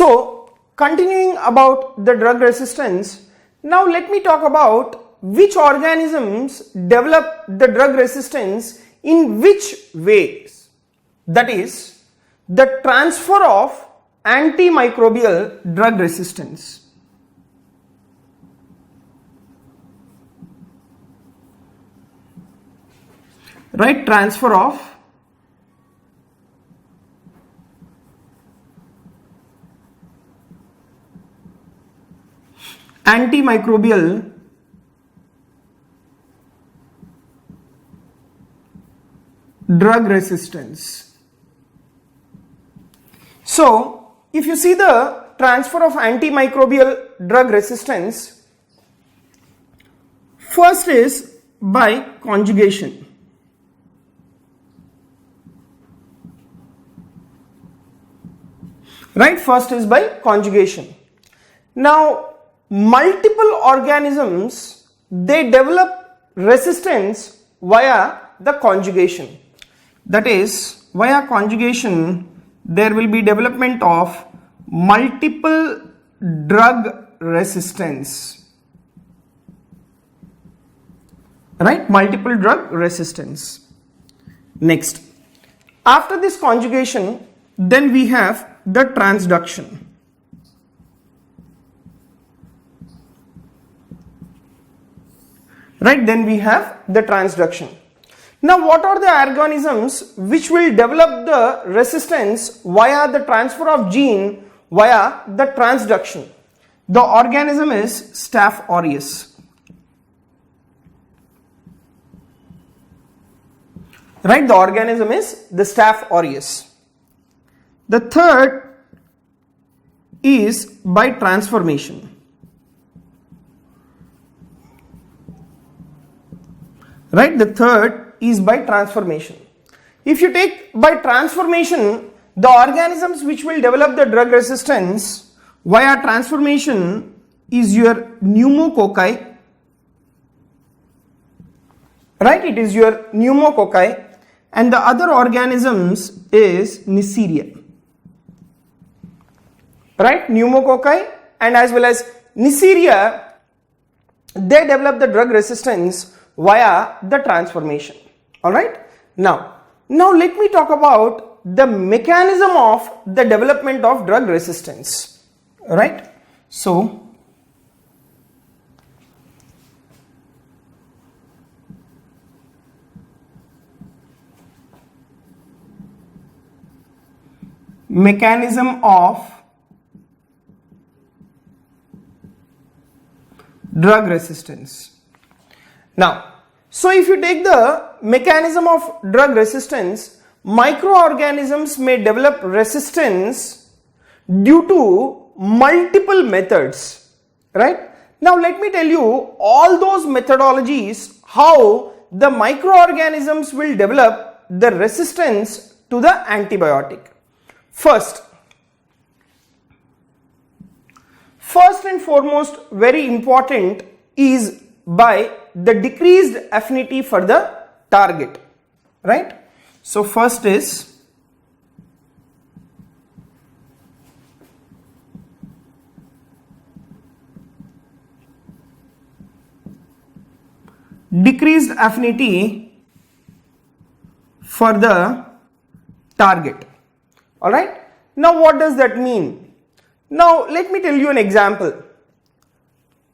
So continuing about the drug resistance, now let me talk about which organisms develop the drug resistance in which ways. That is the transfer of antimicrobial drug resistance. Right, transfer of antimicrobial drug resistance. So if you see the transfer of antimicrobial drug resistance, first is by conjugation. Right, first is by conjugation. Now multiple organisms, they develop resistance via the conjugation. That is, via conjugation there will be development of multiple drug resistance. Right, multiple drug resistance. Next, after this conjugation, then we have the transduction. Right, then we have the transduction. Now what are the organisms which will develop the resistance via the transfer of gene via the transduction? The organism is Staph aureus. Right, the organism is the Staph aureus. The third is by transformation. Right, the third is by transformation. If you take by transformation, the organisms which will develop the drug resistance via transformation is your pneumococci. Right, it is your pneumococci, and the other organisms is Neisseria. Right, pneumococci and as well as Neisseria, they develop the drug resistance via the transformation. Alright, now let me talk about the mechanism of the development of drug resistance. Alright, so mechanism of drug resistance. Now, so if you take the mechanism of drug resistance, microorganisms may develop resistance due to multiple methods, right? Now let me tell you all those methodologies how the microorganisms will develop the resistance to the antibiotic. First and foremost, very important, is by the decreased affinity for the target, right? So first is decreased affinity for the target. All right, now what does that mean? Now let me tell you an example.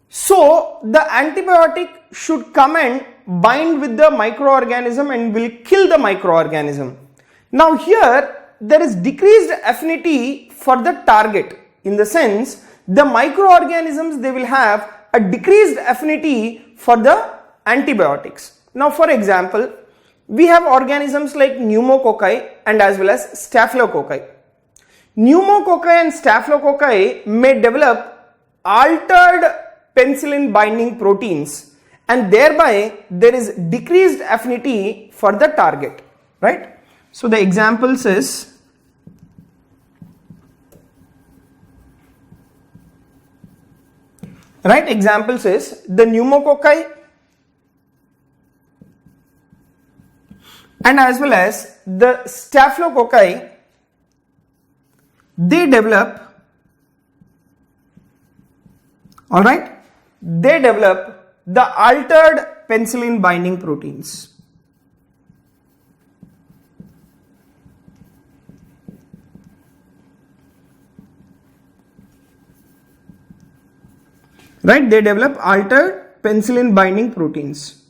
So the antibiotic should come and bind with the microorganism and will kill the microorganism. Now here there is decreased affinity for the target, in the sense the microorganisms, they will have a decreased affinity for the antibiotics. Now for example, we have organisms like pneumococci and as well as staphylococci. Pneumococci and staphylococci may develop altered penicillin-binding proteins, and thereby there is decreased affinity for the target, right? So the examples is the pneumococci and as well as the staphylococci. They develop Alright, they develop the altered penicillin binding proteins. Right, they develop altered penicillin binding proteins.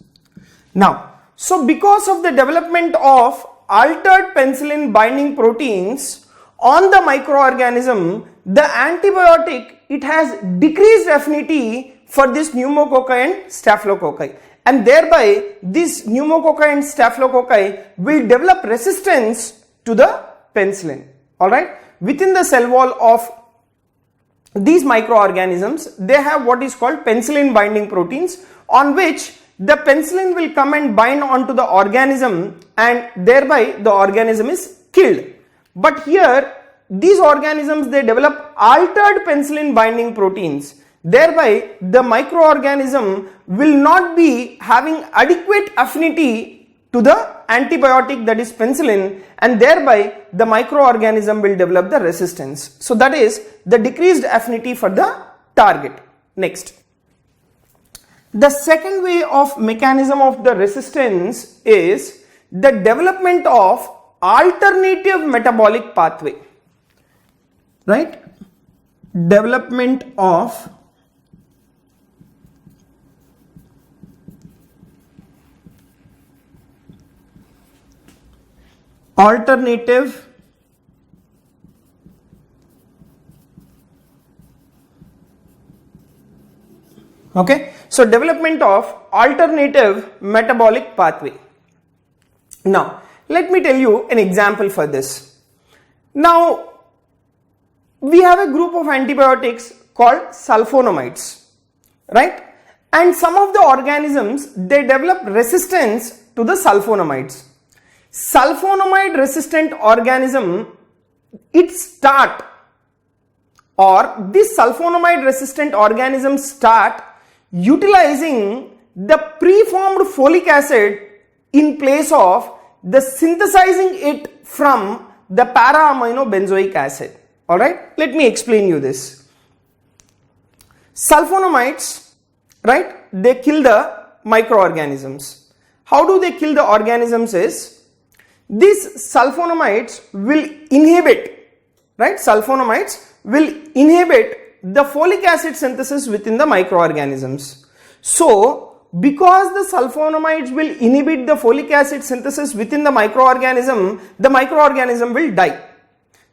Now, so because of the development of altered penicillin binding proteins on the microorganism, the antibiotic, it has decreased affinity for this pneumococci and staphylococci, and thereby this pneumococci and staphylococci will develop resistance to the penicillin. Alright, within the cell wall of these microorganisms, they have what is called penicillin binding proteins, on which the penicillin will come and bind onto the organism, and thereby the organism is killed. But here these organisms, they develop altered penicillin binding proteins, thereby the microorganism will not be having adequate affinity to the antibiotic, that is penicillin, and thereby the microorganism will develop the resistance. So that is the decreased affinity for the target. Next, the second way of mechanism of the resistance is the development of alternative metabolic pathway. Right, development of alternative okay, so development of alternative metabolic pathway. Now let me tell you an example for this. Now we have a group of antibiotics called sulfonamides, right, and some of the organisms, they develop resistance to the sulfonamides. Sulfonamide resistant organism, this sulfonamide resistant organisms start utilizing the preformed folic acid in place of the synthesizing it from the para-amino-benzoic acid. Alright, let me explain you this. Sulfonamides, right, they kill the microorganisms. How do they kill the organisms is, these sulfonamides will inhibit, right, sulfonamides will inhibit the folic acid synthesis within the microorganisms. So because the sulfonamides will inhibit the folic acid synthesis within the microorganism will die.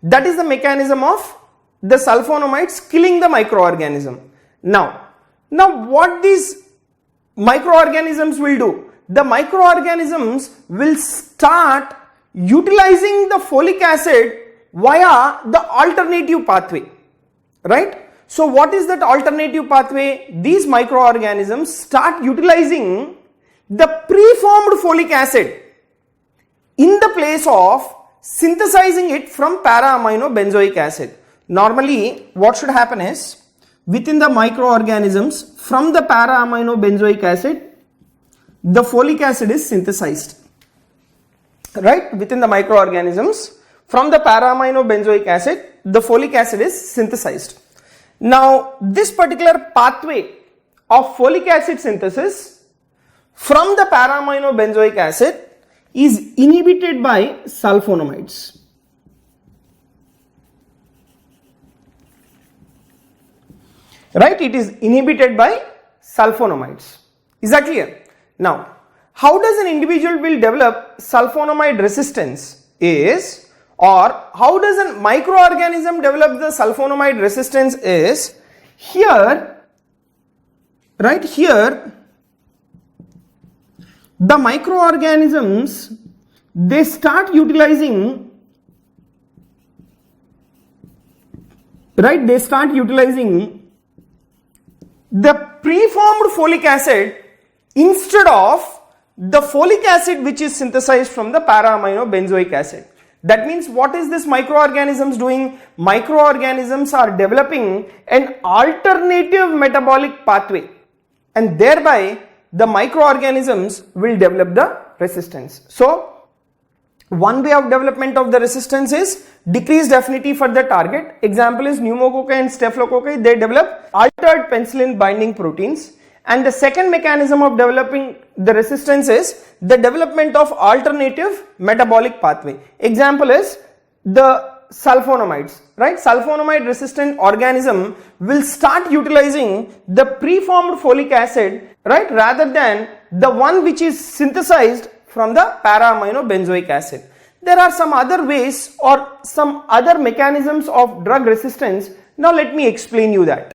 That is the mechanism of the sulfonamides killing the microorganism. Now what these microorganisms will do? The microorganisms will start utilizing the folic acid via the alternative pathway, right? So what is that alternative pathway? These microorganisms start utilizing the preformed folic acid in the place of synthesizing it from para-amino-benzoic acid. Normally what should happen is, within the microorganisms, from the para-amino-benzoic acid, the folic acid is synthesized, right? Within the microorganisms, from the para-amino-benzoic acid, the folic acid is synthesized. Now this particular pathway of folic acid synthesis from the para-amino-benzoic acid is inhibited by sulfonamides. Right, it is inhibited by sulfonamides. Is that clear? Now, how does an individual will develop sulfonamide resistance is, or how does a microorganism develop the sulfonamide resistance is, here, right here, the microorganisms, they start utilizing, right, they start utilizing the preformed folic acid instead of the folic acid which is synthesized from the para-amino-benzoic acid. That means what is this microorganisms doing? Microorganisms are developing an alternative metabolic pathway, and thereby the microorganisms will develop the resistance. So One way of development of the resistance is decreased affinity for the target. Example is pneumococci and staphylococci. They develop altered penicillin binding proteins. And the second mechanism of developing the resistance is the development of alternative metabolic pathway. Example is the sulfonamides, right? Sulfonamide resistant organism will start utilizing the preformed folic acid, right, rather than the one which is synthesized from the para-aminobenzoic acid. There are some other ways or some other mechanisms of drug resistance. Now let me explain you that.